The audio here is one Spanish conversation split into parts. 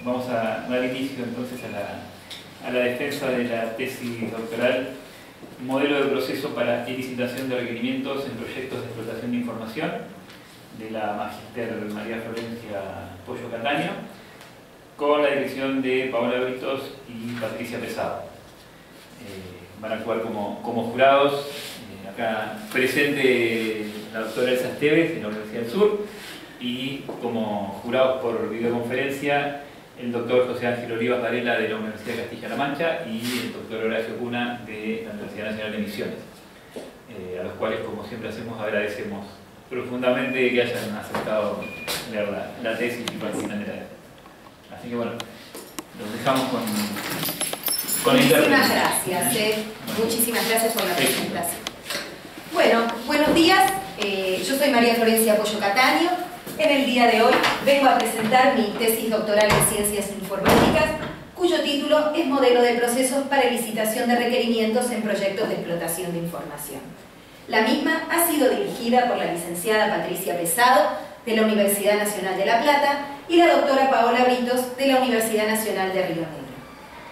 Vamos a dar inicio entonces a la defensa de la tesis doctoral Modelo de proceso para elicitación de requerimientos en proyectos de explotación de información de la magíster María Florencia Pollo Cataño, con la dirección de Paola Britos y Patricia Pesado. Van a actuar como jurados. Acá presente la doctora Elsa Esteves de la Universidad del Sur, y como jurados por videoconferencia el doctor José Ángel Olivas Varela de la Universidad de Castilla-La Mancha y el doctor Horacio Cuna de la Universidad Nacional de Misiones, a los cuales, como siempre hacemos, agradecemos profundamente que hayan aceptado leer la tesis y participar de la. Así que bueno, los dejamos con muchísimas gracias, muchísimas gracias por la presentación. Bueno, buenos días, yo soy María Florencia Pollo Cataño. En el día de hoy vengo a presentar mi tesis doctoral en Ciencias Informáticas, cuyo título es Modelo de procesos para licitación de requerimientos en proyectos de explotación de información. La misma ha sido dirigida por la licenciada Patricia Pesado de la Universidad Nacional de La Plata y la doctora Paola Britos de la Universidad Nacional de Río Negro.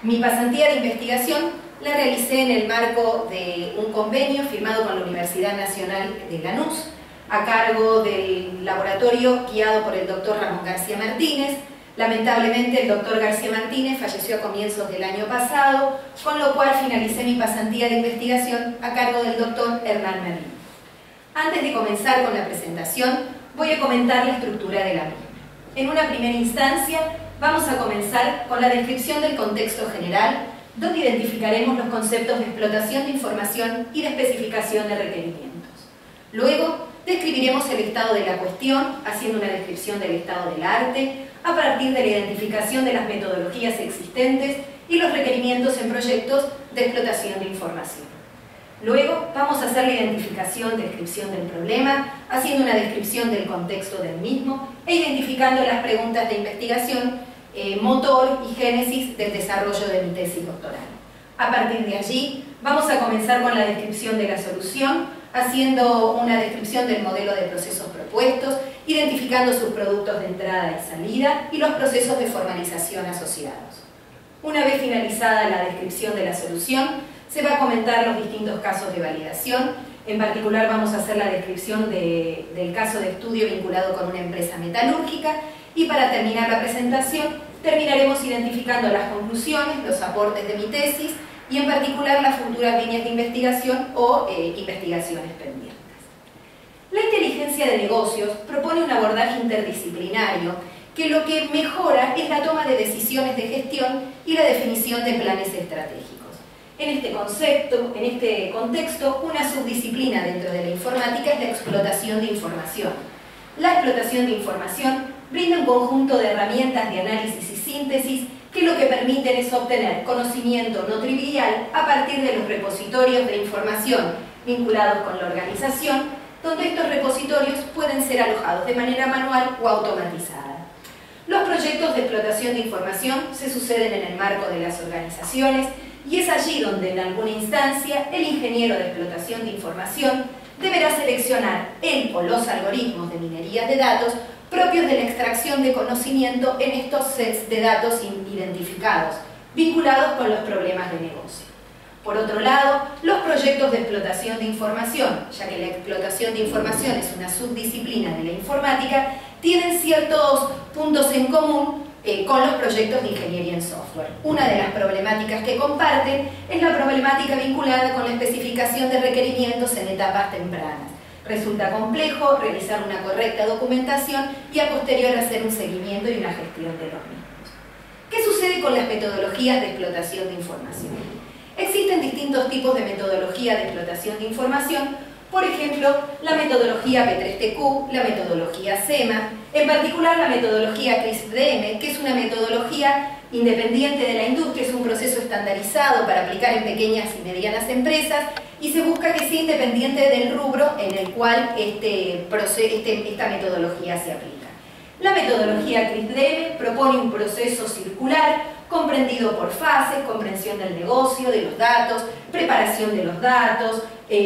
Mi pasantía de investigación la realicé en el marco de un convenio firmado con la Universidad Nacional de Lanús, a cargo del laboratorio guiado por el doctor Ramón García Martínez. Lamentablemente el doctor García Martínez falleció a comienzos del año pasado, con lo cual finalicé mi pasantía de investigación a cargo del doctor Hernán Merlín. Antes de comenzar con la presentación, voy a comentar la estructura de la misma. En una primera instancia, vamos a comenzar con la descripción del contexto general, donde identificaremos los conceptos de explotación de información y de especificación de requerimientos. Luego, describiremos el estado de la cuestión, haciendo una descripción del estado del arte, a partir de la identificación de las metodologías existentes y los requerimientos en proyectos de explotación de información. Luego, vamos a hacer la identificación, descripción del problema, haciendo una descripción del contexto del mismo e identificando las preguntas de investigación, motor y génesis del desarrollo de mi tesis doctoral. A partir de allí, vamos a comenzar con la descripción de la solución, haciendo una descripción del modelo de procesos propuestos, identificando sus productos de entrada y salida y los procesos de formalización asociados. Una vez finalizada la descripción de la solución, se va a comentar los distintos casos de validación. En particular vamos a hacer la descripción del caso de estudio vinculado con una empresa metalúrgica, y para terminar la presentación terminaremos identificando las conclusiones, los aportes de mi tesis y en particular las futuras líneas de investigación o investigaciones pendientes. La inteligencia de negocios propone un abordaje interdisciplinario que lo que mejora es la toma de decisiones de gestión y la definición de planes estratégicos. En este contexto, una subdisciplina dentro de la informática es la explotación de información. La explotación de información brinda un conjunto de herramientas de análisis y síntesis que lo que permiten es obtener conocimiento no trivial a partir de los repositorios de información vinculados con la organización, donde estos repositorios pueden ser alojados de manera manual o automatizada. Los proyectos de explotación de información se suceden en el marco de las organizaciones y es allí donde en alguna instancia el ingeniero de explotación de información deberá seleccionar el o los algoritmos de minería de datos propios de la extracción de conocimiento en estos sets de datos identificados, vinculados con los problemas de negocio. Por otro lado, los proyectos de explotación de información, ya que la explotación de información es una subdisciplina de la informática, tienen ciertos puntos en común con los proyectos de ingeniería en software. Una de las problemáticas que comparten es la problemática vinculada con la especificación de requerimientos en etapas tempranas. Resulta complejo realizar una correcta documentación y a posterior hacer un seguimiento y una gestión de los mismos. ¿Qué sucede con las metodologías de explotación de información? Existen distintos tipos de metodología de explotación de información, por ejemplo, la metodología P3TQ, la metodología SEMA, en particular la metodología CRISP-DM, que es una metodología independiente de la industria, es un proceso estandarizado para aplicar en pequeñas y medianas empresas y se busca que sea independiente del rubro en el cual esta metodología se aplica. La metodología CRISP-DM propone un proceso circular comprendido por fases: comprensión del negocio, de los datos, preparación de los datos,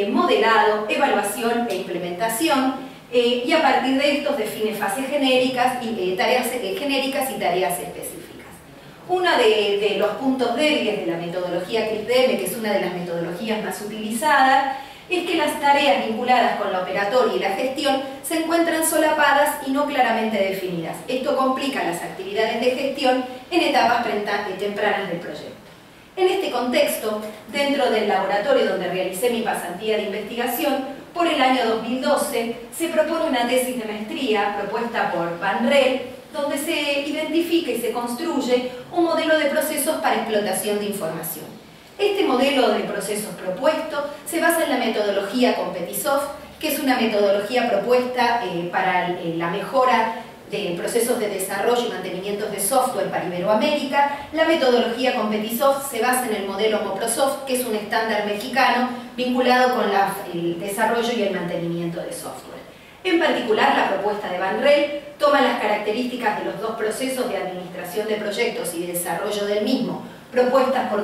modelado, evaluación e implementación, y a partir de estos define fases genéricas y tareas específicas. Uno de los puntos débiles de la metodología CRISDM, que es una de las metodologías más utilizadas, es que las tareas vinculadas con la operatoria y la gestión se encuentran solapadas y no claramente definidas. Esto complica las actividades de gestión en etapas tempranas del proyecto. En este contexto, dentro del laboratorio donde realicé mi pasantía de investigación, por el año 2012 se propone una tesis de maestría propuesta por Van Rel, donde se identifica y se construye un modelo de procesos para explotación de información. Este modelo de procesos propuesto se basa en la metodología Competisoft, que es una metodología propuesta para la mejora de procesos de desarrollo y mantenimiento de software para Iberoamérica. La metodología Competisoft se basa en el modelo Moprosoft, que es un estándar mexicano vinculado con el desarrollo y el mantenimiento de software. En particular, la propuesta de Van Rel toma las características de los dos procesos de administración de proyectos y de desarrollo del mismo, propuestas por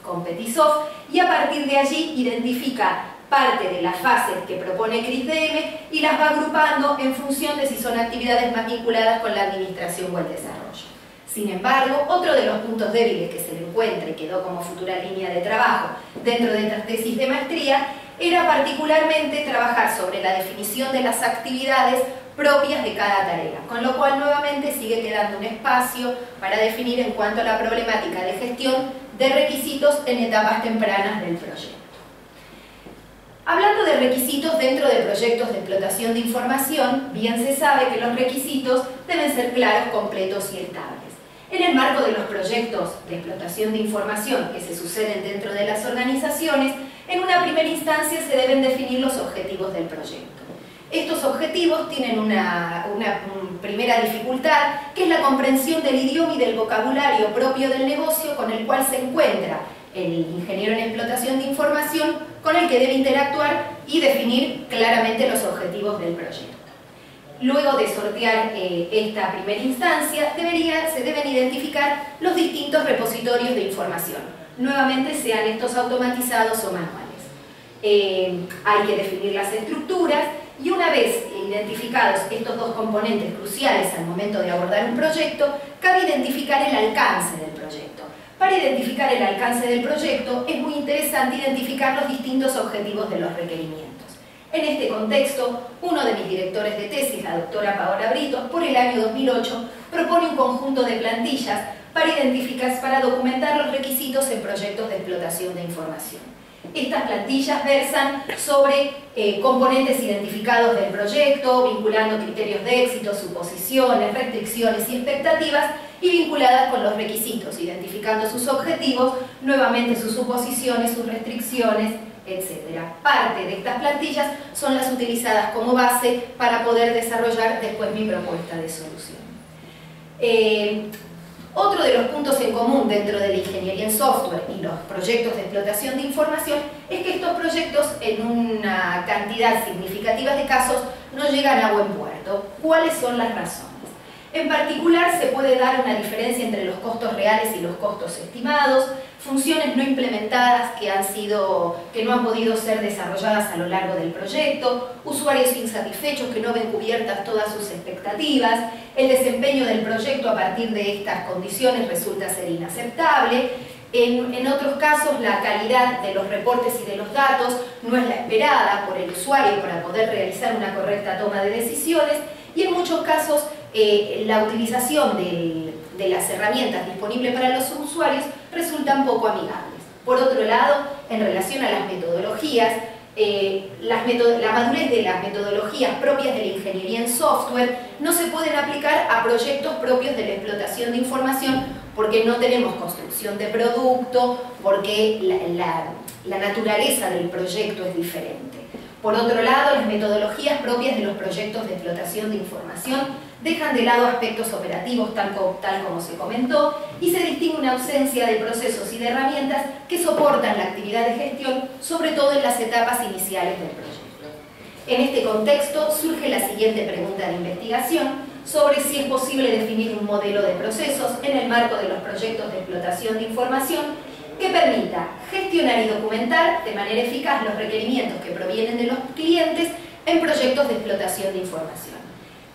Competisoft, y a partir de allí identifica parte de las fases que propone CRISDM y las va agrupando en función de si son actividades más vinculadas con la administración o el desarrollo. Sin embargo, otro de los puntos débiles que se le encuentra y quedó como futura línea de trabajo dentro de esta tesis de maestría era particularmente trabajar sobre la definición de las actividades propias de cada tarea, con lo cual nuevamente sigue quedando un espacio para definir en cuanto a la problemática de gestión de requisitos en etapas tempranas del proyecto. Hablando de requisitos dentro de proyectos de explotación de información, bien se sabe que los requisitos deben ser claros, completos y estables. En el marco de los proyectos de explotación de información que se suceden dentro de las organizaciones, en una primera instancia se deben definir los objetivos del proyecto. Estos objetivos tienen una primera dificultad, que es la comprensión del idioma y del vocabulario propio del negocio con el cual se encuentra el ingeniero en explotación de información, con el que debe interactuar y definir claramente los objetivos del proyecto. Luego de sortear esta primera instancia, se deben identificar los distintos repositorios de información. Nuevamente, sean estos automatizados o manuales. Hay que definir las estructuras y una vez identificados estos dos componentes cruciales al momento de abordar un proyecto, cabe identificar el alcance del proyecto. Para identificar el alcance del proyecto es muy interesante identificar los distintos objetivos de los requerimientos. En este contexto, uno de mis directores de tesis, la doctora Paola Britos, por el año 2008, propone un conjunto de plantillas para documentar los requisitos en proyectos de explotación de información. Estas plantillas versan sobre componentes identificados del proyecto, vinculando criterios de éxito, suposiciones, restricciones y expectativas, y vinculadas con los requisitos, identificando sus objetivos, nuevamente sus suposiciones, sus restricciones, etc. Parte de estas plantillas son las utilizadas como base para poder desarrollar después mi propuesta de solución. Otro de los puntos en común dentro de la ingeniería en software y los proyectos de explotación de información es que estos proyectos, en una cantidad significativa de casos, no llegan a buen puerto. ¿Cuáles son las razones? En particular, se puede dar una diferencia entre los costos reales y los costos estimados, funciones no implementadas que no han podido ser desarrolladas a lo largo del proyecto, usuarios insatisfechos que no ven cubiertas todas sus expectativas, el desempeño del proyecto a partir de estas condiciones resulta ser inaceptable. En otros casos, la calidad de los reportes y de los datos no es la esperada por el usuario para poder realizar una correcta toma de decisiones, y en muchos casos la utilización de las herramientas disponibles para los usuarios resultan poco amigables. Por otro lado, en relación a las metodologías, la madurez de las metodologías propias de la ingeniería en software no se pueden aplicar a proyectos propios de la explotación de información porque no tenemos construcción de producto, porque la naturaleza del proyecto es diferente. Por otro lado, las metodologías propias de los proyectos de explotación de información dejan de lado aspectos operativos tal como se comentó, y se distingue una ausencia de procesos y de herramientas que soportan la actividad de gestión, sobre todo en las etapas iniciales del proyecto. En este contexto surge la siguiente pregunta de investigación sobre si es posible definir un modelo de procesos en el marco de los proyectos de explotación de información que permita gestionar y documentar de manera eficaz los requerimientos que provienen de los clientes en proyectos de explotación de información.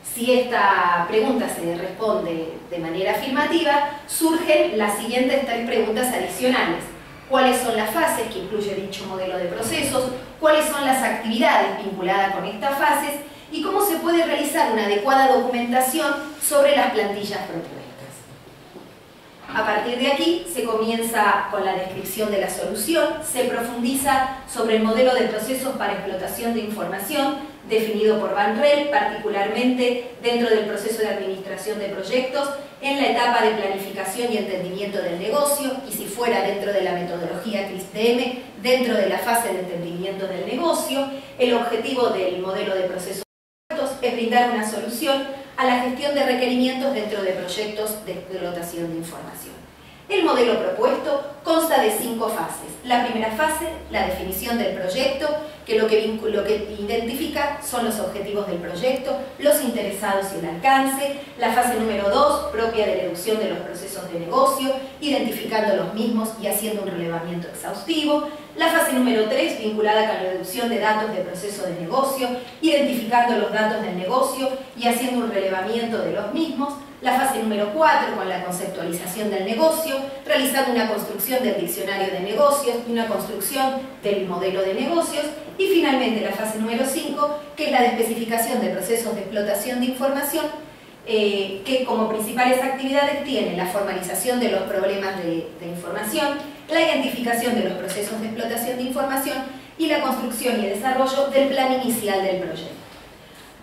Si esta pregunta se responde de manera afirmativa, surgen las siguientes 3 preguntas adicionales. ¿Cuáles son las fases que incluye dicho modelo de procesos? ¿Cuáles son las actividades vinculadas con estas fases? ¿Y cómo se puede realizar una adecuada documentación sobre las plantillas propuestas? A partir de aquí se comienza con la descripción de la solución, se profundiza sobre el modelo de procesos para explotación de información definido por Van Rel, particularmente dentro del proceso de administración de proyectos, en la etapa de planificación y entendimiento del negocio, y si fuera dentro de la metodología CRISPM, dentro de la fase de entendimiento del negocio. El objetivo del modelo de procesos es brindar una solución a la gestión de requerimientos dentro de proyectos de explotación de información. El modelo propuesto consta de 5 fases. La primera fase, la definición del proyecto, que lo que identifica son los objetivos del proyecto, los interesados y el alcance. La fase número 2, propia de la deducción de los procesos de negocio, identificando los mismos y haciendo un relevamiento exhaustivo. La fase número 3, vinculada con la deducción de datos de proceso de negocio, identificando los datos del negocio y haciendo un relevamiento de los mismos. La fase número 4, con la conceptualización del negocio, realizando una construcción del diccionario de negocios y una construcción del modelo de negocios. Y finalmente la fase número 5, que es la de especificación de procesos de explotación de información, que como principales actividades tiene la formalización de los problemas de información, la identificación de los procesos de explotación de información y la construcción y el desarrollo del plan inicial del proyecto.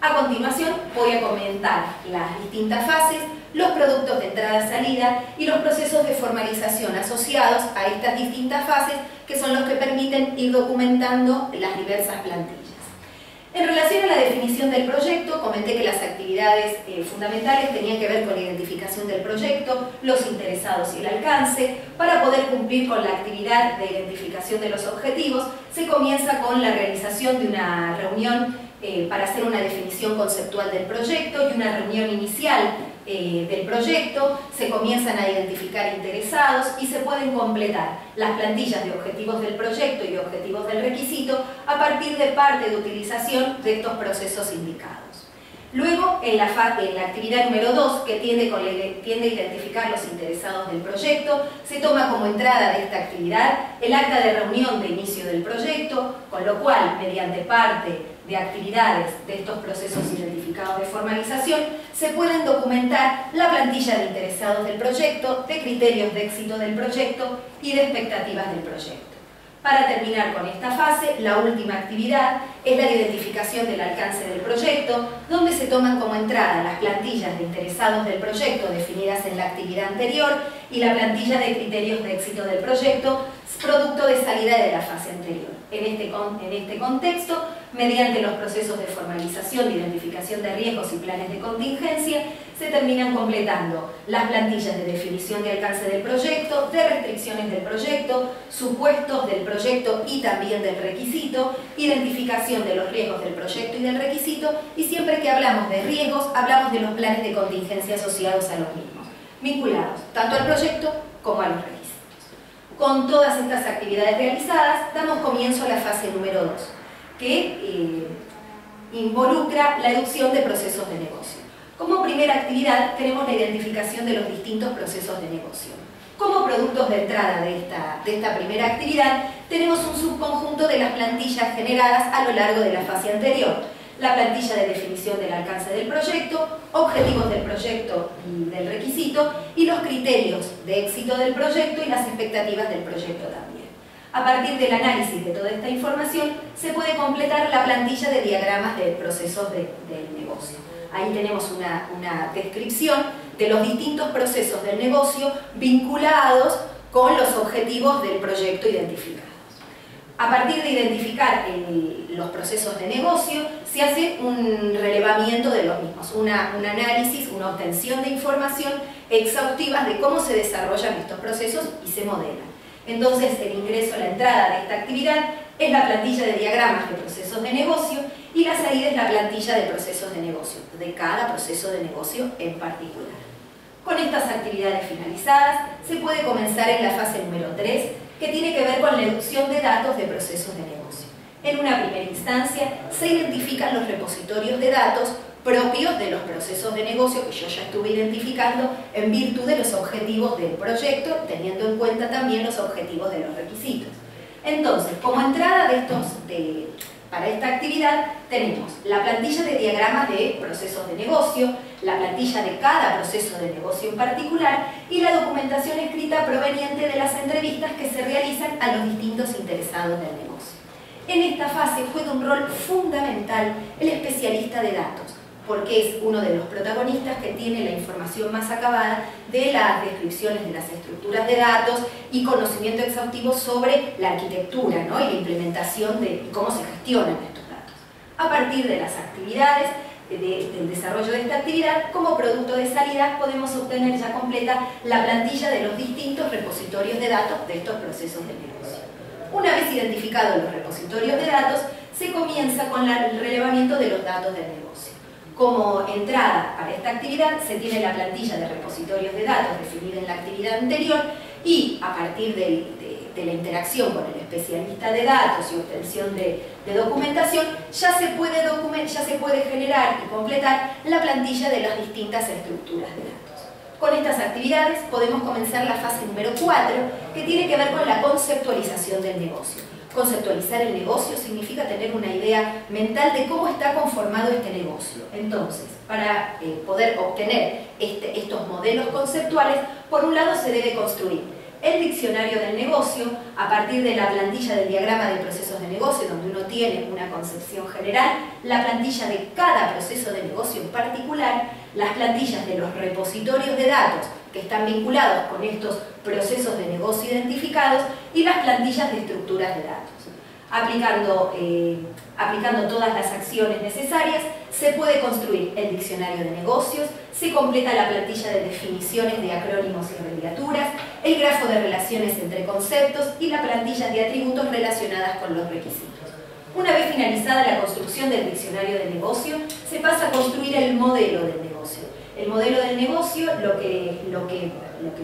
A continuación voy a comentar las distintas fases, los productos de entrada-salida y los procesos de formalización asociados a estas distintas fases, que son los que permiten ir documentando las diversas plantillas. En relación a la definición del proyecto, comenté que las actividades fundamentales tenían que ver con la identificación del proyecto, los interesados y el alcance. Para poder cumplir con la actividad de identificación de los objetivos, se comienza con la realización de una reunión para hacer una definición conceptual del proyecto y una reunión inicial del proyecto. Se comienzan a identificar interesados y se pueden completar las plantillas de objetivos del proyecto y de objetivos del requisito a partir de parte de utilización de estos procesos indicados. Luego, en la actividad número 2, que tiende a identificar los interesados del proyecto, se toma como entrada de esta actividad el acta de reunión de inicio del proyecto, con lo cual, mediante parte de actividades de estos procesos identificados de formalización, se pueden documentar la plantilla de interesados del proyecto, de criterios de éxito del proyecto y de expectativas del proyecto. Para terminar con esta fase, la última actividad es la de identificación del alcance del proyecto, donde se toman como entrada las plantillas de interesados del proyecto definidas en la actividad anterior y la plantilla de criterios de éxito del proyecto, producto de salida de la fase anterior. En este contexto, mediante los procesos de formalización, de identificación de riesgos y planes de contingencia, se terminan completando las plantillas de definición de alcance del proyecto, de restricciones del proyecto, supuestos del proyecto y también del requisito, identificación de los riesgos del proyecto y del requisito, y siempre que hablamos de riesgos, hablamos de los planes de contingencia asociados a los mismos, vinculados tanto al proyecto como a los requisitos. Con todas estas actividades realizadas, damos comienzo a la fase número 2, que involucra la deducción de procesos de negocio. Como primera actividad tenemos la identificación de los distintos procesos de negocio. Como productos de entrada de esta primera actividad, tenemos un subconjunto de las plantillas generadas a lo largo de la fase anterior. La plantilla de definición del alcance del proyecto, objetivos del proyecto y del requisito, y los criterios de éxito del proyecto y las expectativas del proyecto también. A partir del análisis de toda esta información, se puede completar la plantilla de diagramas de procesos del negocio. Ahí tenemos una descripción de los distintos procesos del negocio vinculados con los objetivos del proyecto identificados. A partir de identificar los procesos de negocio, se hace un relevamiento de los mismos, un análisis, una obtención de información exhaustiva de cómo se desarrollan estos procesos y se modelan. Entonces, el ingreso, la entrada de esta actividad es la plantilla de diagramas de procesos de negocio y la salida es la plantilla de procesos de negocio, de cada proceso de negocio en particular. Con estas actividades finalizadas, se puede comenzar en la fase número 3, que tiene que ver con la deducción de datos de procesos de negocio. En una primera instancia, se identifican los repositorios de datos propios de los procesos de negocio que yo ya estuve identificando en virtud de los objetivos del proyecto, teniendo en cuenta también los objetivos de los requisitos. Entonces, como entrada para esta actividad tenemos la plantilla de diagramas de procesos de negocio, la plantilla de cada proceso de negocio en particular y la documentación escrita proveniente de las entrevistas que se realizan a los distintos interesados del negocio. En esta fase juega un rol fundamental el especialista de datos, porque es uno de los protagonistas que tiene la información más acabada de las descripciones de las estructuras de datos y conocimiento exhaustivo sobre la arquitectura, ¿no? Y la implementación de cómo se gestionan estos datos. A partir de las actividades, del desarrollo de esta actividad, como producto de salida podemos obtener ya completa la plantilla de los distintos repositorios de datos de estos procesos de negocio. Una vez identificados los repositorios de datos, se comienza con el relevamiento de los datos del negocio. Como entrada para esta actividad se tiene la plantilla de repositorios de datos definida en la actividad anterior y a partir de la interacción con el especialista de datos y obtención de documentación ya se puede generar y completar la plantilla de las distintas estructuras de datos. Con estas actividades podemos comenzar la fase número 4 que tiene que ver con la conceptualización del negocio. Conceptualizar el negocio significa tener una idea mental de cómo está conformado este negocio. Entonces, para poder obtener estos modelos conceptuales, por un lado se debe construir el diccionario del negocio a partir de la plantilla del diagrama de procesos de negocio, donde uno tiene una concepción general, la plantilla de cada proceso de negocio en particular, las plantillas de los repositorios de datos que están vinculados con estos procesos de negocio identificados y las plantillas de estructuras de datos. Aplicando todas las acciones necesarias, se puede construir el diccionario de negocios, se completa la plantilla de definiciones de acrónimos y abreviaturas, el grafo de relaciones entre conceptos y la plantilla de atributos relacionadas con los requisitos. Una vez finalizada la construcción del diccionario de negocio, se pasa a construir el modelo del negocio. El modelo del negocio lo que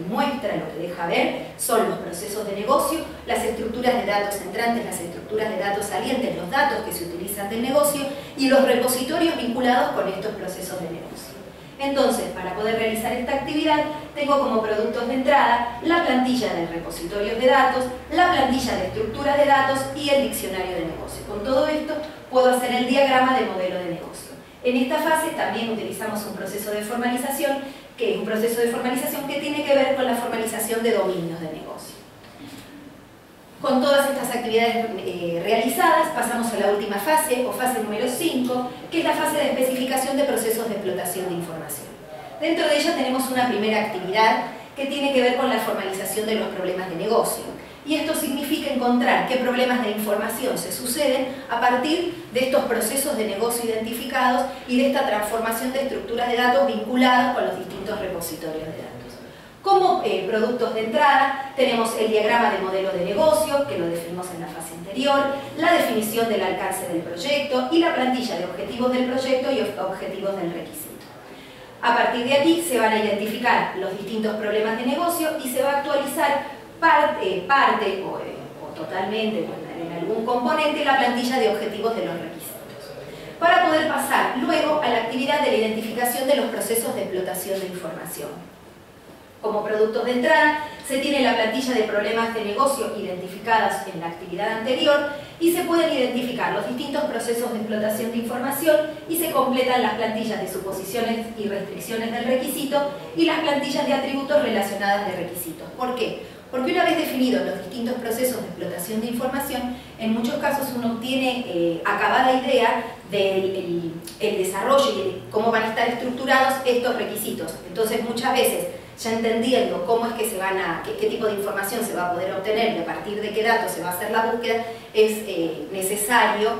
muestra, lo que deja ver, son los procesos de negocio, las estructuras de datos entrantes, las estructuras de datos salientes, los datos que se utilizan del negocio y los repositorios vinculados con estos procesos de negocio. Entonces, para poder realizar esta actividad, tengo como productos de entrada la plantilla de repositorios de datos, la plantilla de estructuras de datos y el diccionario de negocio. Con todo esto, puedo hacer el diagrama de modelo de negocio. En esta fase también utilizamos un proceso de formalización, que es un proceso de formalización que tiene que ver con la formalización de dominios de negocio. Con todas estas actividades realizadas, pasamos a la última fase, o fase número 5, que es la fase de especificación de procesos de explotación de información. Dentro de ella tenemos una primera actividad que tiene que ver con la formalización de los problemas de negocio. Y esto significa encontrar qué problemas de información se suceden a partir de estos procesos de negocio identificados y de esta transformación de estructuras de datos vinculadas con los distintos repositorios de datos. Como productos de entrada tenemos el diagrama de modelo de negocio, que lo definimos en la fase anterior, la definición del alcance del proyecto y la plantilla de objetivos del proyecto y objetivos del requisito. A partir de aquí se van a identificar los distintos problemas de negocio y se va a actualizar parte o totalmente o en algún componente la plantilla de objetivos de los requisitos, para poder pasar luego a la actividad de la identificación de los procesos de explotación de información. Como productos de entrada se tiene la plantilla de problemas de negocio identificadas en la actividad anterior y se pueden identificar los distintos procesos de explotación de información y se completan las plantillas de suposiciones y restricciones del requisito y las plantillas de atributos relacionadas de requisitos. ¿Por qué? Porque una vez definidos los distintos procesos de explotación de información, en muchos casos uno tiene acabada idea del desarrollo y de cómo van a estar estructurados estos requisitos. Entonces muchas veces, ya entendiendo cómo es que qué tipo de información se va a poder obtener y a partir de qué datos se va a hacer la búsqueda, es necesario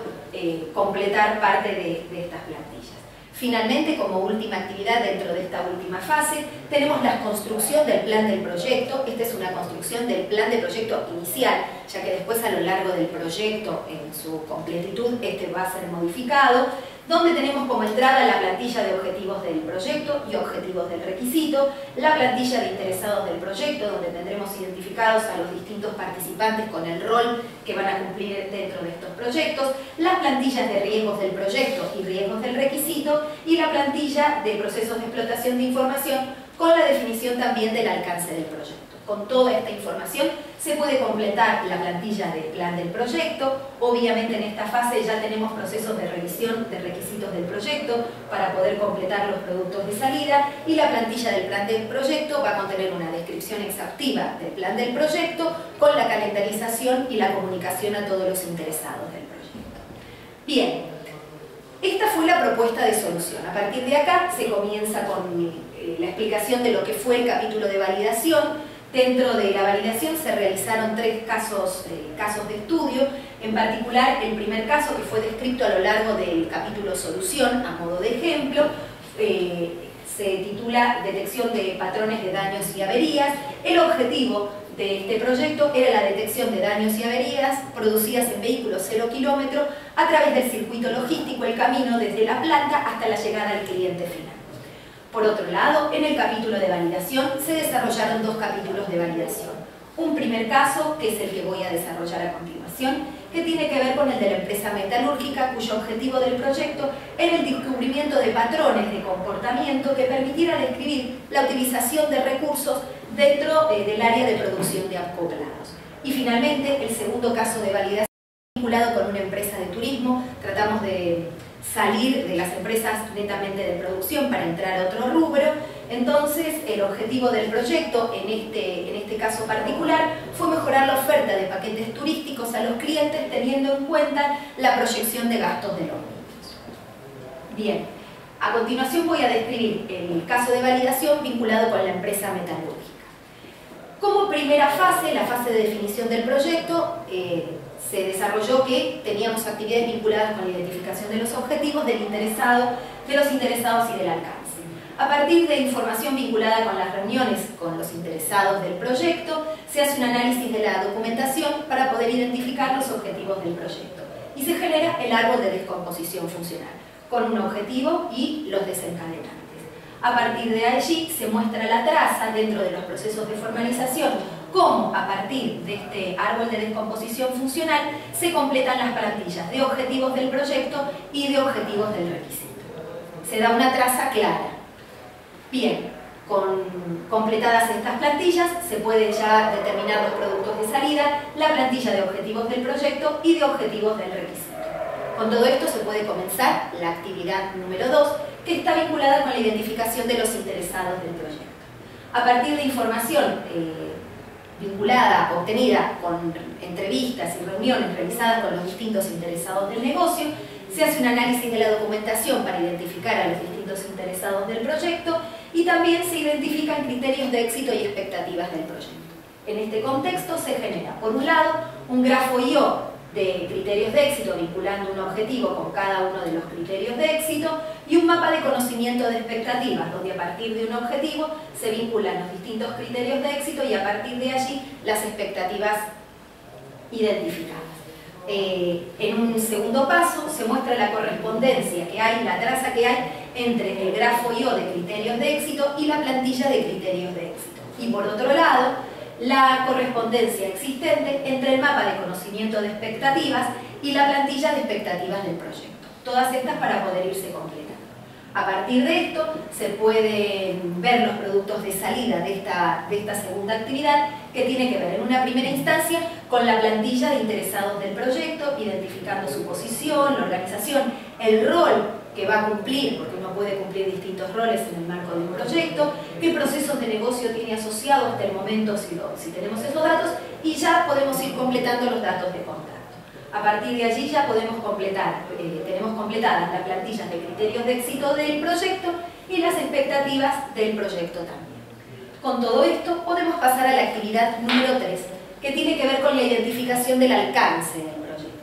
completar parte de estas plantillas. Finalmente, como última actividad dentro de esta última fase, tenemos la construcción del plan del proyecto. Esta es una construcción del plan de proyecto inicial, ya que después a lo largo del proyecto, en su completitud, este va a ser modificado. donde tenemos como entrada la plantilla de objetivos del proyecto y objetivos del requisito, la plantilla de interesados del proyecto, donde tendremos identificados a los distintos participantes con el rol que van a cumplir dentro de estos proyectos, las plantillas de riesgos del proyecto y riesgos del requisito, y la plantilla de procesos de explotación de información con la definición también del alcance del proyecto. Con toda esta información se puede completar la plantilla del plan del proyecto. Obviamente en esta fase ya tenemos procesos de revisión de requisitos del proyecto para poder completar los productos de salida, y la plantilla del plan del proyecto va a contener una descripción exhaustiva del plan del proyecto con la calendarización y la comunicación a todos los interesados del proyecto. Bien, esta fue la propuesta de solución. A partir de acá se comienza con la explicación de lo que fue el capítulo de validación. Dentro de la validación se realizaron 3 casos de estudio, en particular el primer caso, que fue descrito a lo largo del capítulo solución a modo de ejemplo, se titula Detección de patrones de daños y averías. El objetivo de este proyecto era la detección de daños y averías producidas en vehículos 0 kilómetros a través del circuito logístico, el camino desde la planta hasta la llegada al cliente final. Por otro lado, en el capítulo de validación se desarrollaron 2 capítulos de validación. Un primer caso, que es el que voy a desarrollar a continuación, que tiene que ver con el de la empresa metalúrgica, cuyo objetivo del proyecto era el descubrimiento de patrones de comportamiento que permitiera describir la utilización de recursos dentro del área de producción de acoplados. Y finalmente, el segundo caso de validación vinculado con una empresa de turismo. Tratamos de salir de las empresas netamente de producción para entrar a otro rubro. Entonces, el objetivo del proyecto, en este caso particular, fue mejorar la oferta de paquetes turísticos a los clientes teniendo en cuenta la proyección de gastos de los mismos. Bien, a continuación voy a describir el caso de validación vinculado con la empresa metalúrgica. Como primera fase, la fase de definición del proyecto, se desarrolló que teníamos actividades vinculadas con la identificación de los objetivos, de los interesados y del alcance. A partir de información vinculada con las reuniones con los interesados del proyecto, se hace un análisis de la documentación para poder identificar los objetivos del proyecto. Y se genera el árbol de descomposición funcional, con un objetivo y los desencadenantes. A partir de allí se muestra la traza dentro de los procesos de formalización, cómo a partir de este árbol de descomposición funcional se completan las plantillas de objetivos del proyecto y de objetivos del requisito. Se da una traza clara. Bien, completadas estas plantillas se pueden ya determinar los productos de salida, la plantilla de objetivos del proyecto y de objetivos del requisito. Con todo esto se puede comenzar la actividad número 2, que está vinculada con la identificación de los interesados del proyecto. A partir de información obtenida con entrevistas y reuniones realizadas con los distintos interesados del negocio, se hace un análisis de la documentación para identificar a los distintos interesados del proyecto y también se identifican criterios de éxito y expectativas del proyecto. En este contexto se genera, por un lado, un grafo I/O de criterios de éxito vinculando un objetivo con cada uno de los criterios de éxito y un mapa de conocimiento de expectativas, donde a partir de un objetivo se vinculan los distintos criterios de éxito y a partir de allí las expectativas identificadas. En un segundo paso se muestra la correspondencia que hay, la traza que hay entre el grafo I/O de criterios de éxito y la plantilla de criterios de éxito. Y por otro lado, la correspondencia existente entre el mapa de conocimiento de expectativas y la plantilla de expectativas del proyecto. Todas estas para poder irse completando. A partir de esto se pueden ver los productos de salida de esta segunda actividad, que tiene que ver en una primera instancia con la plantilla de interesados del proyecto, identificando su posición, la organización, el rol que va a cumplir, porque uno puede cumplir distintos roles en el marco de un proyecto, qué procesos de negocio tiene asociado hasta el momento si tenemos esos datos, y ya podemos ir completando los datos de contacto. A partir de allí ya podemos tenemos completadas las plantillas de criterios de éxito del proyecto y las expectativas del proyecto también. Con todo esto podemos pasar a la actividad número 3, que tiene que ver con la identificación del alcance del proyecto.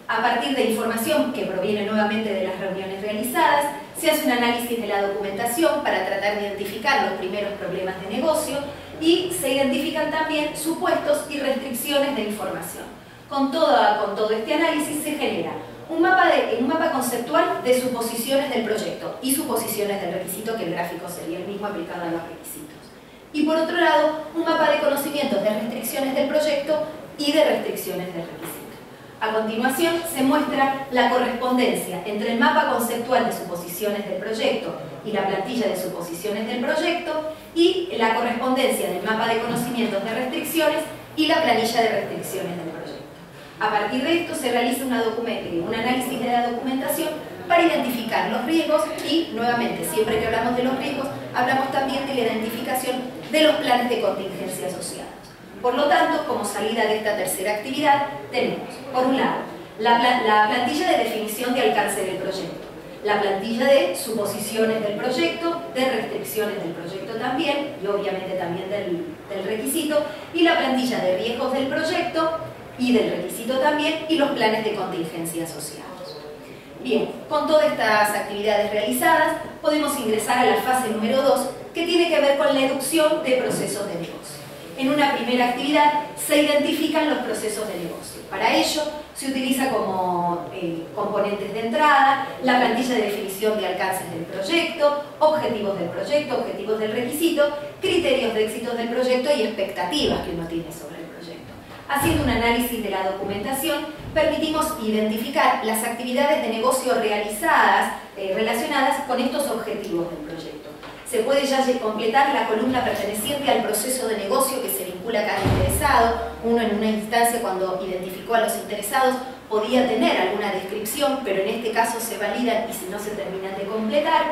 A partir de información que proviene nuevamente de las reuniones realizadas, se hace un análisis de la documentación para tratar de identificar los primeros problemas de negocio y se identifican también supuestos y restricciones de información. Con todo este análisis se genera un mapa conceptual de suposiciones del proyecto y suposiciones del requisito, que el gráfico sería el mismo aplicado a los requisitos. Y por otro lado, un mapa de conocimientos de restricciones del proyecto y de restricciones del requisito. A continuación se muestra la correspondencia entre el mapa conceptual de suposiciones del proyecto y la plantilla de suposiciones del proyecto y la correspondencia del mapa de conocimientos de restricciones y la planilla de restricciones del proyecto. A partir de esto se realiza un análisis de la documentación para identificar los riesgos y, nuevamente, siempre que hablamos de los riesgos, hablamos también de la identificación de los planes de contingencia asociados. Por lo tanto, como salida de esta tercera actividad, tenemos, por un lado, la plantilla de definición de alcance del proyecto, la plantilla de suposiciones del proyecto, de restricciones del proyecto también, y obviamente también del requisito, y la plantilla de riesgos del proyecto y del requisito también, y los planes de contingencia asociados. Bien, con todas estas actividades realizadas, podemos ingresar a la fase número 2, que tiene que ver con la inducción de procesos de negocio. En una primera actividad se identifican los procesos de negocio. Para ello se utiliza como componentes de entrada la plantilla de definición de alcances del proyecto, objetivos del requisito, criterios de éxitos del proyecto y expectativas que uno tiene sobre el proyecto. Haciendo un análisis de la documentación, permitimos identificar las actividades de negocio realizadas relacionadas con estos objetivos del proyecto. Se puede ya completar la columna perteneciente al proceso de negocio que se vincula a cada interesado. Uno en una instancia, cuando identificó a los interesados, podía tener alguna descripción, pero en este caso se validan y si no se terminan de completar.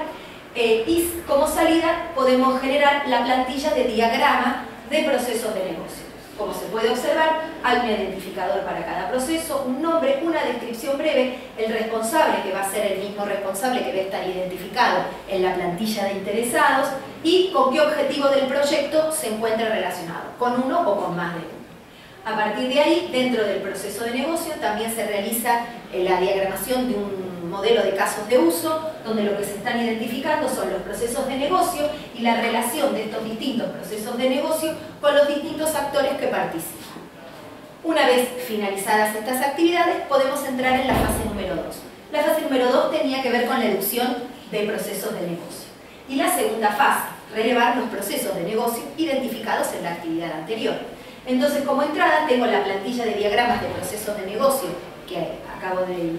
Y como salida podemos generar la plantilla de diagrama de procesos de negocio. Como se puede observar, hay un identificador para cada proceso, un nombre, una descripción breve, el responsable, que va a ser el mismo responsable que va a estar identificado en la plantilla de interesados, y con qué objetivo del proyecto se encuentra relacionado, con uno o con más de uno. A partir de ahí, dentro del proceso de negocio, también se realiza la diagramación de un modelo de casos de uso, donde lo que se están identificando son los procesos de negocio y la relación de estos distintos procesos de negocio con los distintos actores que participan. Una vez finalizadas estas actividades, podemos entrar en la fase número 2. La fase número 2 tenía que ver con la inducción de procesos de negocio. Y la segunda fase, relevar los procesos de negocio identificados en la actividad anterior. Entonces, como entrada, tengo la plantilla de diagramas de procesos de negocio que acabo de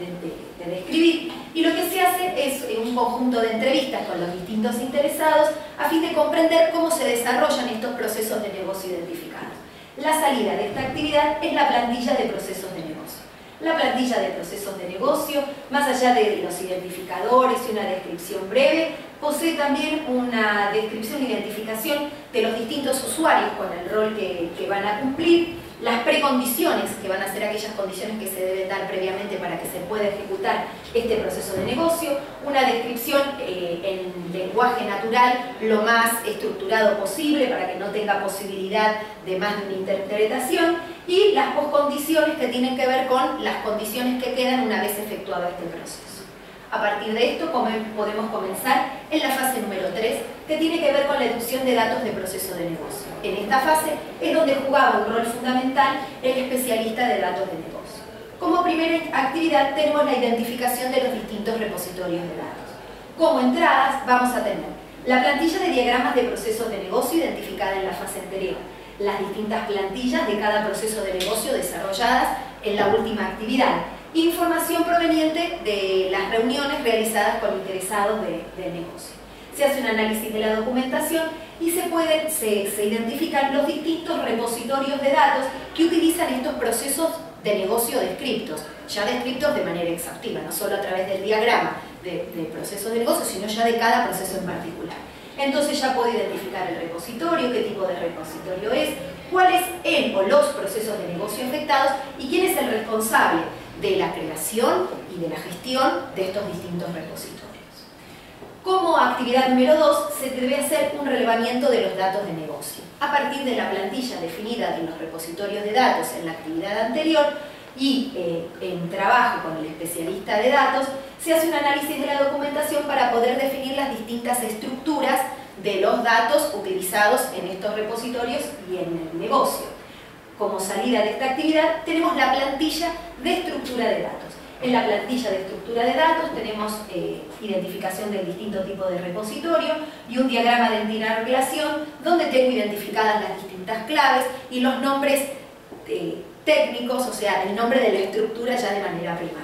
describir, y lo que se hace es un conjunto de entrevistas con los distintos interesados a fin de comprender cómo se desarrollan estos procesos de negocio identificados. La salida de esta actividad es la plantilla de procesos de negocio. La plantilla de procesos de negocio, más allá de los identificadores y una descripción breve, posee también una descripción e identificación de los distintos usuarios con el rol que van a cumplir, las precondiciones, que van a ser aquellas condiciones que se deben dar previamente para que se pueda ejecutar este proceso de negocio, una descripción en lenguaje natural lo más estructurado posible para que no tenga posibilidad de más de una interpretación, y las poscondiciones que tienen que ver con las condiciones que quedan una vez efectuado este proceso. A partir de esto podemos comenzar en la fase número 3, que tiene que ver con la inducción de datos de proceso de negocio. En esta fase es donde jugaba un rol fundamental el especialista de datos de negocio. Como primera actividad tenemos la identificación de los distintos repositorios de datos. Como entradas vamos a tener la plantilla de diagramas de procesos de negocio identificada en la fase anterior, las distintas plantillas de cada proceso de negocio desarrolladas en la última actividad, información proveniente de las reuniones realizadas con interesados del negocio. Se hace un análisis de la documentación y se identifican los distintos repositorios de datos que utilizan estos procesos de negocio descriptos, ya descriptos de manera exhaustiva, no solo a través del diagrama de procesos de negocio, sino ya de cada proceso en particular. Entonces ya puedo identificar el repositorio, qué tipo de repositorio es, cuál es el o los procesos de negocio afectados y quién es el responsable de la creación y de la gestión de estos distintos repositorios. Como actividad número 2, se debe hacer un relevamiento de los datos de negocio. A partir de la plantilla definida en los repositorios de datos en la actividad anterior y en trabajo con el especialista de datos, se hace un análisis de la documentación para poder definir las distintas estructuras de los datos utilizados en estos repositorios y en el negocio. Como salida de esta actividad tenemos la plantilla de estructura de datos. En la plantilla de estructura de datos tenemos identificación del distinto tipo de repositorio y un diagrama de interrelación donde tengo identificadas las distintas claves y los nombres técnicos, o sea, el nombre de la estructura ya de manera primaria.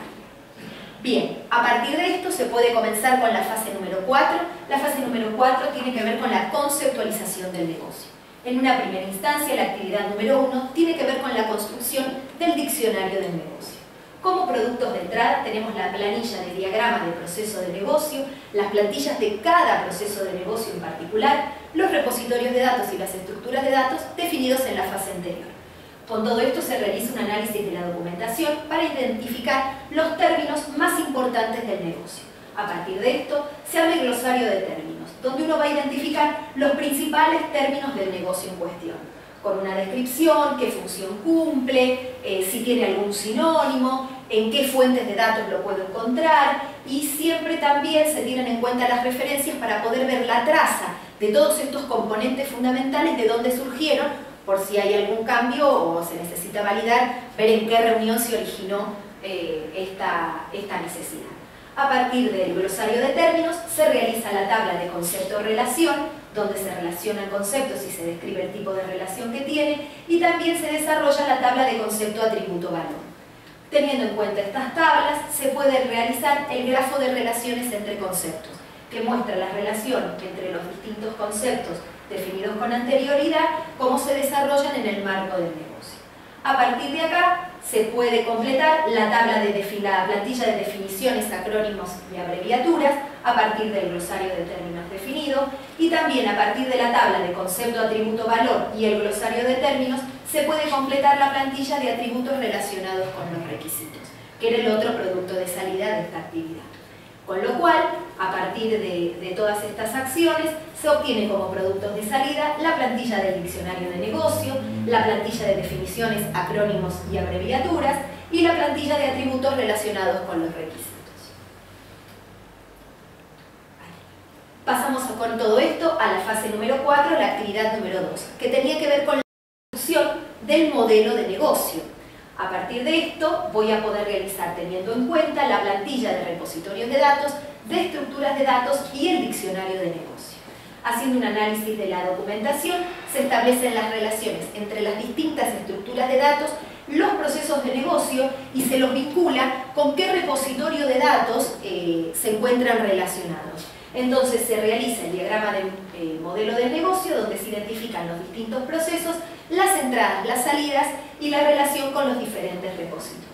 Bien, a partir de esto se puede comenzar con la fase número 4. La fase número 4 tiene que ver con la conceptualización del negocio. En una primera instancia, la actividad número 1 tiene que ver con la construcción del diccionario del negocio. Como productos de entrada tenemos la planilla de diagrama de proceso de negocio, las plantillas de cada proceso de negocio en particular, los repositorios de datos y las estructuras de datos definidos en la fase anterior. Con todo esto se realiza un análisis de la documentación para identificar los términos más importantes del negocio. A partir de esto se abre el glosario de términos, donde uno va a identificar los principales términos del negocio en cuestión, con una descripción, qué función cumple, si tiene algún sinónimo, en qué fuentes de datos lo puedo encontrar, y siempre también se tienen en cuenta las referencias para poder ver la traza de todos estos componentes fundamentales, de dónde surgieron, por si hay algún cambio o se necesita validar, ver en qué reunión se originó esta necesidad. A partir del glosario de términos se realiza la tabla de concepto-relación, donde se relacionan conceptos y se describe el tipo de relación que tiene, y también se desarrolla la tabla de concepto-atributo-valor. Teniendo en cuenta estas tablas, se puede realizar el grafo de relaciones entre conceptos, que muestra la relación entre los distintos conceptos definidos con anterioridad, cómo se desarrollan en el marco del negocio. A partir de acá se puede completar la plantilla de definiciones, acrónimos y abreviaturas a partir del glosario de términos definido, y también a partir de la tabla de concepto, atributo, valor y el glosario de términos se puede completar la plantilla de atributos relacionados con los requisitos, que era el otro producto de salida de esta actividad. Con lo cual, a partir de todas estas acciones, se obtiene como productos de salida la plantilla del diccionario de negocio, la plantilla de definiciones, acrónimos y abreviaturas, y la plantilla de atributos relacionados con los requisitos. Pasamos con todo esto a la fase número 4, la actividad número 2, que tenía que ver con la construcción del modelo de negocio. A partir de esto voy a poder realizar, teniendo en cuenta la plantilla de repositorios de datos, de estructuras de datos y el diccionario de negocio. Haciendo un análisis de la documentación, se establecen las relaciones entre las distintas estructuras de datos, los procesos de negocio, y se los vincula con qué repositorio de datos se encuentran relacionados. Entonces se realiza el diagrama del modelo del negocio, donde se identifican los distintos procesos, las entradas, las salidas y la relación con los diferentes repositorios.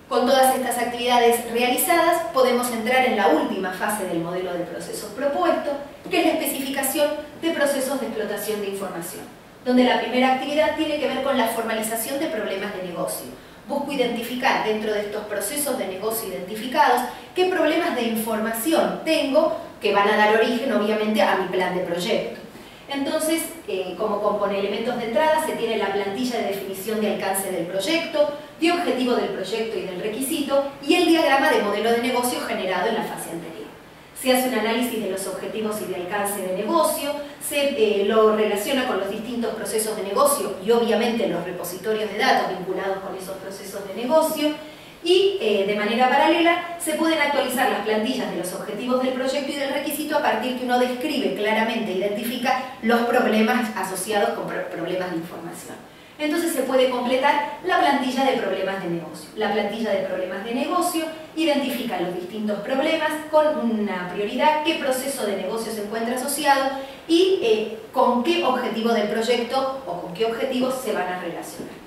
Con todas estas actividades realizadas, podemos entrar en la última fase del modelo de procesos propuesto, que es la especificación de procesos de explotación de información, donde la primera actividad tiene que ver con la formalización de problemas de negocio. Busco identificar dentro de estos procesos de negocio identificados qué problemas de información tengo que van a dar origen, obviamente, a mi plan de proyecto. Entonces, como elementos de entrada se tiene la plantilla de definición de alcance del proyecto, de objetivo del proyecto y del requisito, y el diagrama de modelo de negocio generado en la fase anterior. Se hace un análisis de los objetivos y de alcance de negocio, se lo relaciona con los distintos procesos de negocio y obviamente los repositorios de datos vinculados con esos procesos de negocio, y de manera paralela se pueden actualizar las plantillas de los objetivos del proyecto y del requisito a partir que uno describe claramente, identifica los problemas asociados con problemas de información. Entonces se puede completar la plantilla de problemas de negocio. La plantilla de problemas de negocio identifica los distintos problemas con una prioridad, qué proceso de negocio se encuentra asociado y con qué objetivo del proyecto o con qué objetivos se van a relacionar.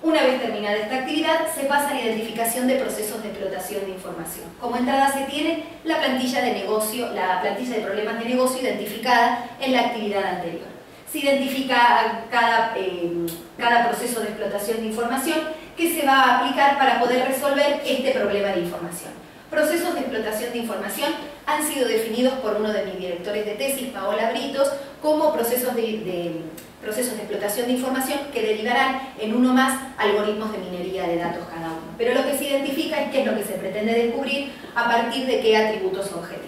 Una vez terminada esta actividad, se pasa a la identificación de procesos de explotación de información. Como entrada se tiene la plantilla de negocio, la plantilla de problemas de negocio identificada en la actividad anterior. Se identifica cada proceso de explotación de información que se va a aplicar para poder resolver este problema de información. Procesos de explotación de información han sido definidos por uno de mis directores de tesis, Paola Britos, como procesos de explotación de información que derivarán en uno más algoritmos de minería de datos cada uno. Pero lo que se identifica es qué es lo que se pretende descubrir a partir de qué atributos objetivos.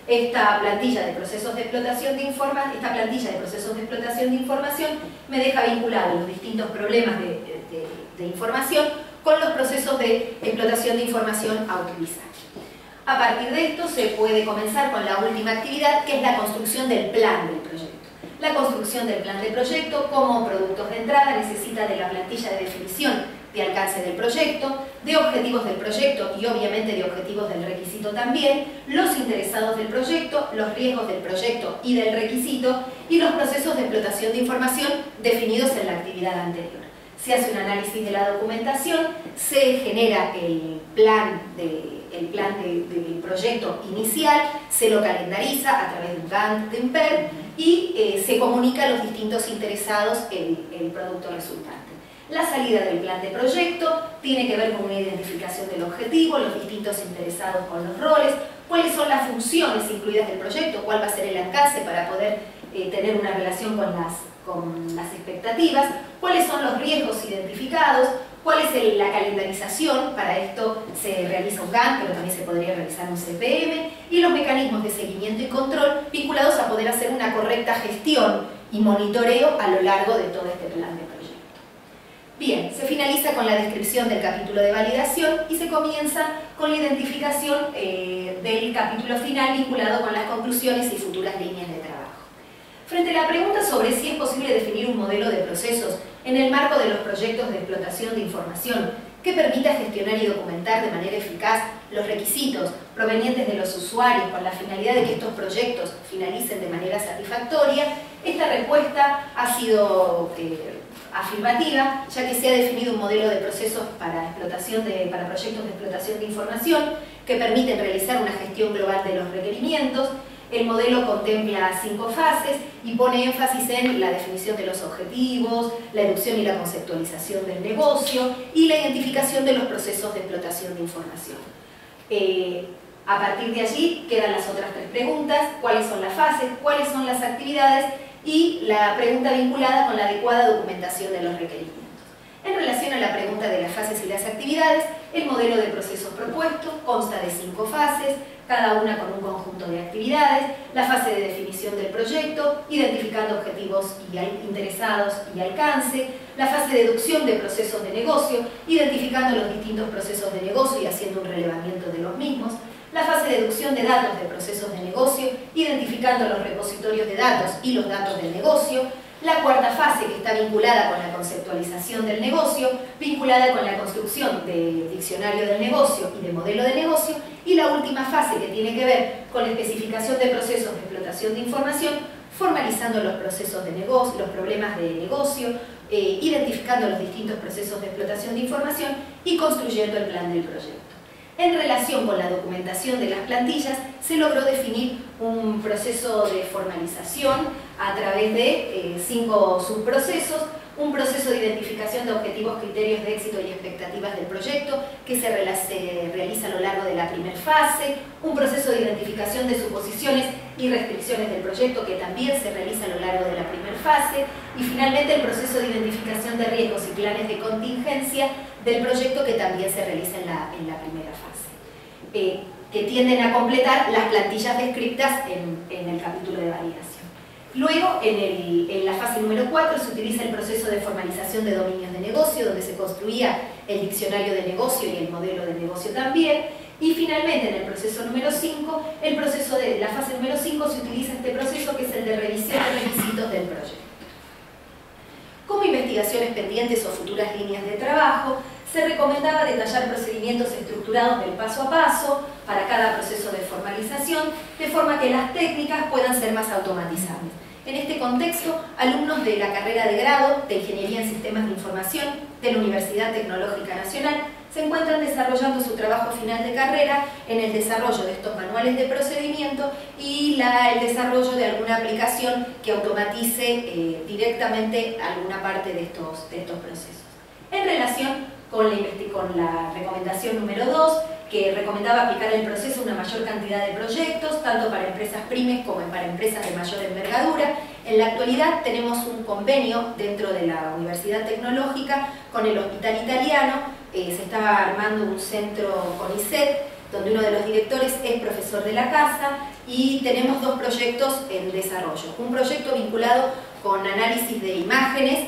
Esta plantilla de procesos de explotación de información me deja vinculado los distintos problemas de información con los procesos de explotación de información a utilizar. A partir de esto se puede comenzar con la última actividad, que es la construcción del plan del proyecto. La construcción del plan del proyecto, como productos de entrada, necesita de la plantilla de definición de alcance del proyecto, de objetivos del proyecto y obviamente de objetivos del requisito también, los interesados del proyecto, los riesgos del proyecto y del requisito y los procesos de explotación de información definidos en la actividad anterior. Se hace un análisis de la documentación, se genera el plan del proyecto inicial, se lo calendariza a través de un Gantt, de un PER y se comunica a los distintos interesados el producto resultante. La salida del plan de proyecto tiene que ver con una identificación del objetivo, los distintos interesados con los roles, cuáles son las funciones incluidas del proyecto, cuál va a ser el alcance para poder tener una relación con las expectativas, cuáles son los riesgos identificados, cuál es la calendarización, para esto se realiza un Gantt, pero también se podría realizar un CPM, y los mecanismos de seguimiento y control vinculados a poder hacer una correcta gestión y monitoreo a lo largo de todo este plan de proyecto. Bien, se finaliza con la descripción del capítulo de validación y se comienza con la identificación del capítulo final vinculado con las conclusiones y futuras líneas de trabajo. Frente a la pregunta sobre si es posible definir un modelo de procesos en el marco de los proyectos de explotación de información que permita gestionar y documentar de manera eficaz los requisitos provenientes de los usuarios con la finalidad de que estos proyectos finalicen de manera satisfactoria, esta respuesta ha sido afirmativa, ya que se ha definido un modelo de procesos para proyectos de explotación de información que permiten realizar una gestión global de los requerimientos. El modelo contempla 5 fases y pone énfasis en la definición de los objetivos, la educación y la conceptualización del negocio y la identificación de los procesos de explotación de información. A partir de allí quedan las otras 3 preguntas: cuáles son las fases, cuáles son las actividades y la pregunta vinculada con la adecuada documentación de los requerimientos. En relación a la pregunta de las fases y las actividades, el modelo de procesos propuesto consta de 5 fases, cada una con un conjunto de actividades: la fase de definición del proyecto, identificando objetivos interesados y alcance; la fase de deducción de procesos de negocio, identificando los distintos procesos de negocio y haciendo un relevamiento de los mismos; la fase de deducción de datos de procesos de negocio, identificando los repositorios de datos y los datos del negocio; la cuarta fase, que está vinculada con la conceptualización del negocio, vinculada con la construcción del diccionario del negocio y de modelo de negocio; y la última fase, que tiene que ver con la especificación de procesos de explotación de información, formalizando los procesos de negocio, los problemas de negocio, identificando los distintos procesos de explotación de información y construyendo el plan del proyecto. En relación con la documentación de las plantillas, se logró definir un proceso de formalización a través de 5 subprocesos: un proceso de identificación de objetivos, criterios de éxito y expectativas del proyecto, que se realiza a lo largo de la primera fase; un proceso de identificación de suposiciones y restricciones del proyecto, que también se realiza a lo largo de la primera fase; y finalmente el proceso de identificación de riesgos y planes de contingencia del proyecto, que también se realiza en la primera fase, que tienden a completar las plantillas descritas en el capítulo de validación. Luego, en la fase número 4, se utiliza el proceso de formalización de dominios de negocio, donde se construía el diccionario de negocio y el modelo de negocio también. Y finalmente, en el proceso número 5, la fase número 5, se utiliza este proceso, que es el de revisión de requisitos del proyecto. Como investigaciones pendientes o futuras líneas de trabajo, se recomendaba detallar procedimientos estructurados del paso a paso para cada proceso de formalización, de forma que las técnicas puedan ser más automatizables. En este contexto, alumnos de la carrera de grado de Ingeniería en Sistemas de Información de la Universidad Tecnológica Nacional se encuentran desarrollando su trabajo final de carrera en el desarrollo de estos manuales de procedimiento y el desarrollo de alguna aplicación que automatice directamente alguna parte de estos procesos. En relación con la recomendación número 2, que recomendaba aplicar el proceso a una mayor cantidad de proyectos, tanto para empresas pymes como para empresas de mayor envergadura. En la actualidad tenemos un convenio dentro de la Universidad Tecnológica con el Hospital Italiano. Se está armando un centro CONICET, donde uno de los directores es profesor de la casa, y tenemos 2 proyectos en desarrollo. Un proyecto vinculado con análisis de imágenes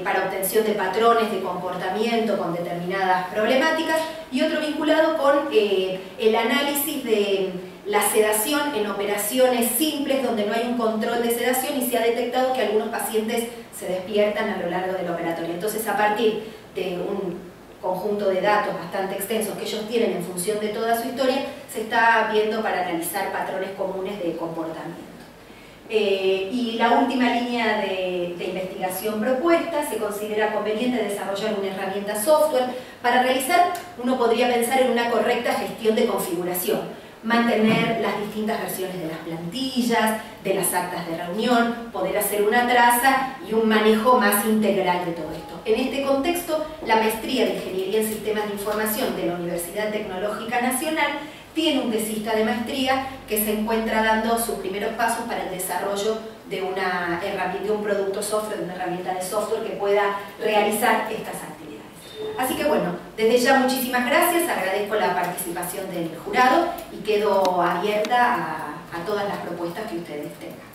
para obtención de patrones de comportamiento con determinadas problemáticas, y otro vinculado con el análisis de la sedación en operaciones simples donde no hay un control de sedación y se ha detectado que algunos pacientes se despiertan a lo largo del operatorio. Entonces, a partir de un conjunto de datos bastante extensos que ellos tienen en función de toda su historia, se está viendo para analizar patrones comunes de comportamiento. Y la última línea de investigación propuesta: se considera conveniente desarrollar una herramienta software para realizar, uno podría pensar en una correcta gestión de configuración, mantener las distintas versiones de las plantillas, de las actas de reunión, poder hacer una traza y un manejo más integral de todo esto. En este contexto, la maestría de Ingeniería en Sistemas de Información de la Universidad Tecnológica Nacional tiene un tesista de maestría que se encuentra dando sus primeros pasos para el desarrollo de una herramienta, de un producto software, de una herramienta de software que pueda realizar estas actividades. Así que bueno, desde ya muchísimas gracias, agradezco la participación del jurado y quedo abierta a todas las propuestas que ustedes tengan.